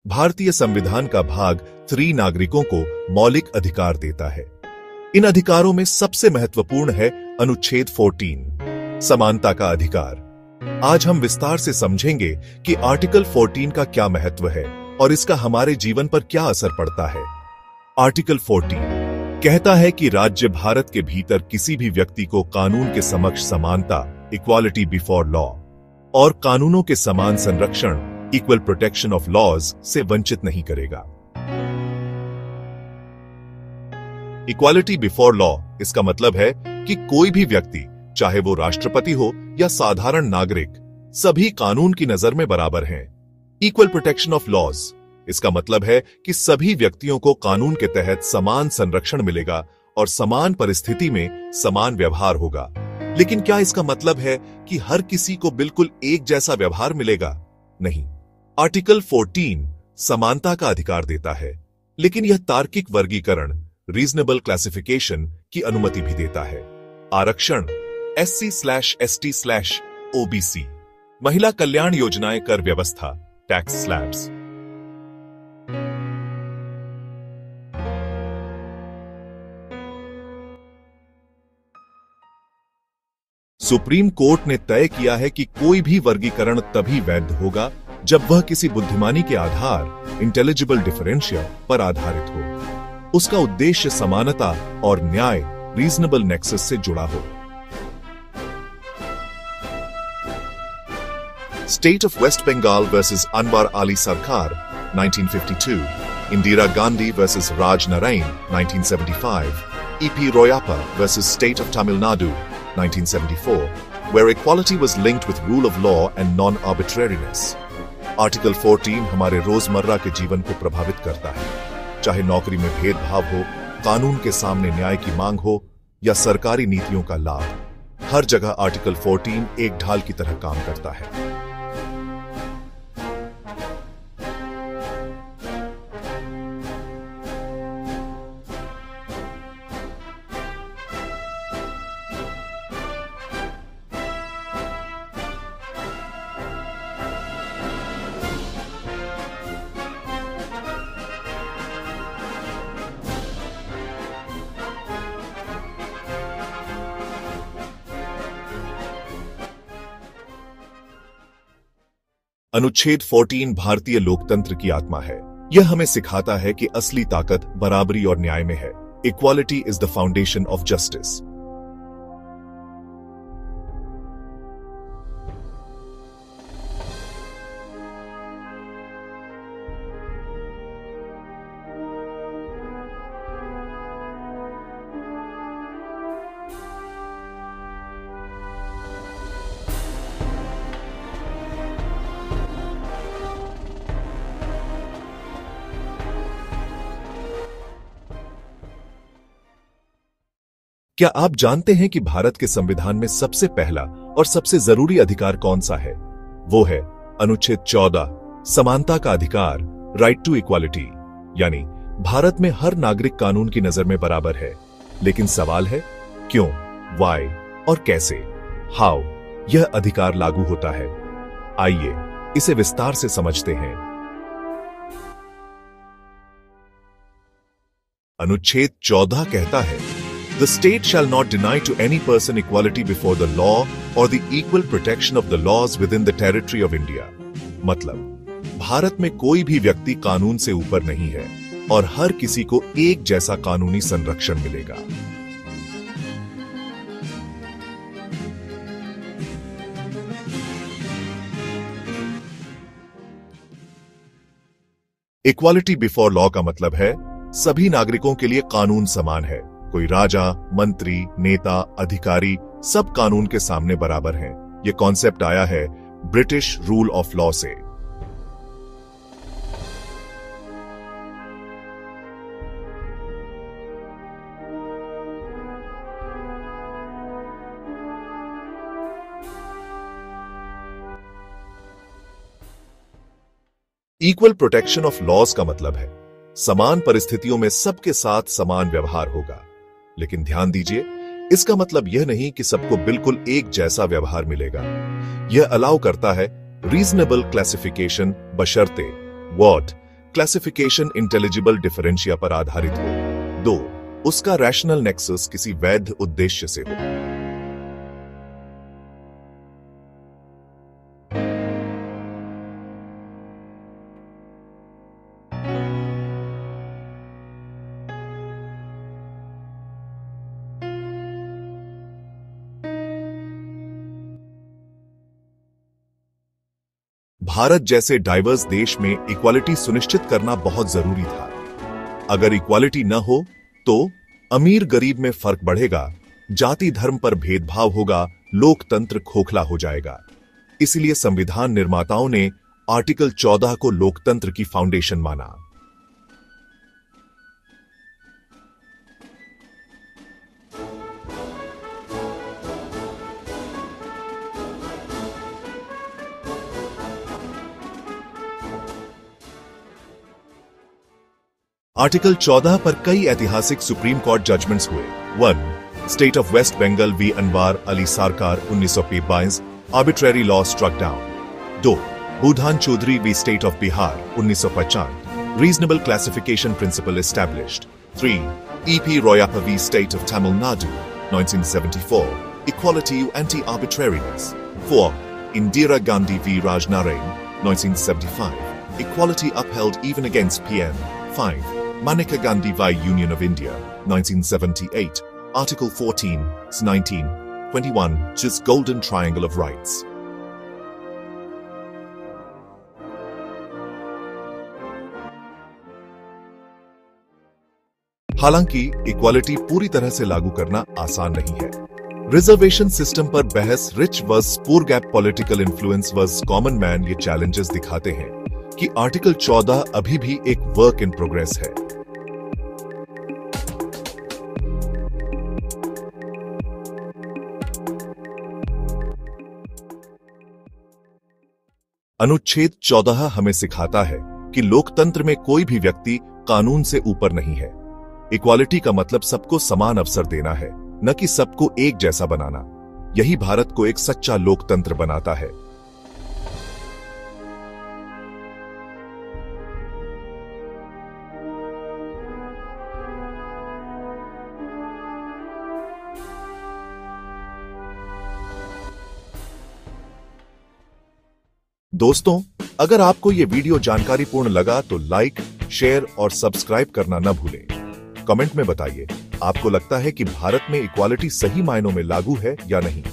भारतीय संविधान का भाग 3 नागरिकों को मौलिक अधिकार देता है। इन अधिकारों में सबसे महत्वपूर्ण है अनुच्छेद 14, समानता का अधिकार। आज हम विस्तार से समझेंगे कि आर्टिकल 14 का क्या महत्व है और इसका हमारे जीवन पर क्या असर पड़ता है। आर्टिकल 14 कहता है कि राज्य भारत के भीतर किसी भी व्यक्ति को कानून के समक्ष समानता, इक्वालिटी बिफोर लॉ, और कानूनों के समान संरक्षण, इक्वल प्रोटेक्शन ऑफ लॉज से वंचित नहीं करेगा। इक्वालिटी बिफोर लॉ इसका मतलब है कि कोई भी व्यक्ति, चाहे वो राष्ट्रपति हो या साधारण नागरिक, सभी कानून की नजर में बराबर हैं। इक्वल प्रोटेक्शन ऑफ लॉज इसका मतलब है कि सभी व्यक्तियों को कानून के तहत समान संरक्षण मिलेगा और समान परिस्थिति में समान व्यवहार होगा। लेकिन क्या इसका मतलब है कि हर किसी को बिल्कुल एक जैसा व्यवहार मिलेगा? नहीं। आर्टिकल 14 समानता का अधिकार देता है, लेकिन यह तार्किक वर्गीकरण, रीजनेबल क्लासिफिकेशन की अनुमति भी देता है। आरक्षण, SC/ST/OBC, महिला कल्याण योजनाएं, कर व्यवस्था, टैक्स स्लैब्स। सुप्रीम कोर्ट ने तय किया है कि कोई भी वर्गीकरण तभी वैध होगा जब वह किसी बुद्धिमानी के आधार, इंटेलिजिबल डिफरेंशियल, पर आधारित हो, उसका उद्देश्य समानता और न्याय, रीजनेबल नेक्सस से जुड़ा हो। State of waste Bengal versus Anwar Ali Sarkar 1952, Indira Gandhi versus Raj Narain 1975, E.P. Royappa versus State of Tamil Nadu 1974, where equality was linked with rule of law and non-arbitrariness. Article 14 हमारे रोजमर्रा के जीवन को प्रभावित करता है, चाहे नौकरी में भेदभाव हो, कानून के सामने न्याय की मांग हो या सरकारी नीतियों का लाभ। हर जगह आर्टिकल 14 एक ढाल की तरह काम करता है। अनुच्छेद 14 भारतीय लोकतंत्र की आत्मा है। यह हमें सिखाता है कि असली ताकत बराबरी और न्याय में है। Equality is the foundation of justice. क्या आप जानते हैं कि भारत के संविधान में सबसे पहला और सबसे जरूरी अधिकार कौन सा है? वो है अनुच्छेद 14, समानता का अधिकार, राइट टू इक्वालिटी। यानी भारत में हर नागरिक कानून की नजर में बराबर है। लेकिन सवाल है, क्यों, वाई और कैसे, हाउ यह अधिकार लागू होता है? आइए इसे विस्तार से समझते हैं। अनुच्छेद 14 कहता है, The state shall not deny to any person equality before the law or the equal protection of the laws within the territory of India. मतलब भारत में कोई भी व्यक्ति कानून से ऊपर नहीं है और हर किसी को एक जैसा कानूनी संरक्षण मिलेगा। इक्वालिटी बिफोर लॉ का मतलब है सभी नागरिकों के लिए कानून समान है। कोई राजा, मंत्री, नेता, अधिकारी, सब कानून के सामने बराबर हैं। यह कॉन्सेप्ट आया है ब्रिटिश रूल ऑफ लॉ से। इक्वल प्रोटेक्शन ऑफ लॉज का मतलब है समान परिस्थितियों में सबके साथ समान व्यवहार होगा। लेकिन ध्यान दीजिए, इसका मतलब यह नहीं कि सबको बिल्कुल एक जैसा व्यवहार मिलेगा। यह अलाउ करता है रीजनेबल क्लासिफिकेशन बशर्ते व्हाट क्लासिफिकेशन इंटेलिजिबल डिफरेंशिया पर आधारित हो। 2. उसका रैशनल नेक्सस किसी वैध उद्देश्य से हो। भारत जैसे डाइवर्स देश में इक्वालिटी सुनिश्चित करना बहुत जरूरी था। अगर इक्वालिटी न हो तो अमीर गरीब में फर्क बढ़ेगा, जाति धर्म पर भेदभाव होगा, लोकतंत्र खोखला हो जाएगा। इसलिए संविधान निर्माताओं ने आर्टिकल 14 को लोकतंत्र की फाउंडेशन माना। आर्टिकल 14 पर कई ऐतिहासिक सुप्रीम कोर्ट जजमेंट्स हुए। 1. State of waste Bengal v Anwar Ali Sarkar 1922 arbitrary law struck down. 2. Budhan Chaudhary v state of Bihar 1950 reasonable classification principle established. 3. E.P. Royappa v State of Tamil Nadu 1974 equality anti-arbitrariness। 4. Indira Gandhi v Rajnarain 1975 equality upheld even against PM। 5. Maneka Gandhi v Union of India 1978 Article 14 19 21 just golden triangle of rights। हालांकि equality पूरी तरह से लागू करना आसान नहीं है। Reservation system पर बहस, rich versus poor gap, political influence versus common man, ये चैलेंजेस दिखाते हैं कि आर्टिकल 14 अभी भी एक वर्क इन प्रोग्रेस है। अनुच्छेद 14 हमें सिखाता है कि लोकतंत्र में कोई भी व्यक्ति कानून से ऊपर नहीं है। इक्वालिटी का मतलब सबको समान अवसर देना है, न कि सबको एक जैसा बनाना। यही भारत को एक सच्चा लोकतंत्र बनाता है। दोस्तों, अगर आपको यह वीडियो जानकारीपूर्ण लगा तो लाइक, शेयर और सब्सक्राइब करना न भूलें। कमेंट में बताइए, आपको लगता है कि भारत में इक्वालिटी सही मायनों में लागू है या नहीं।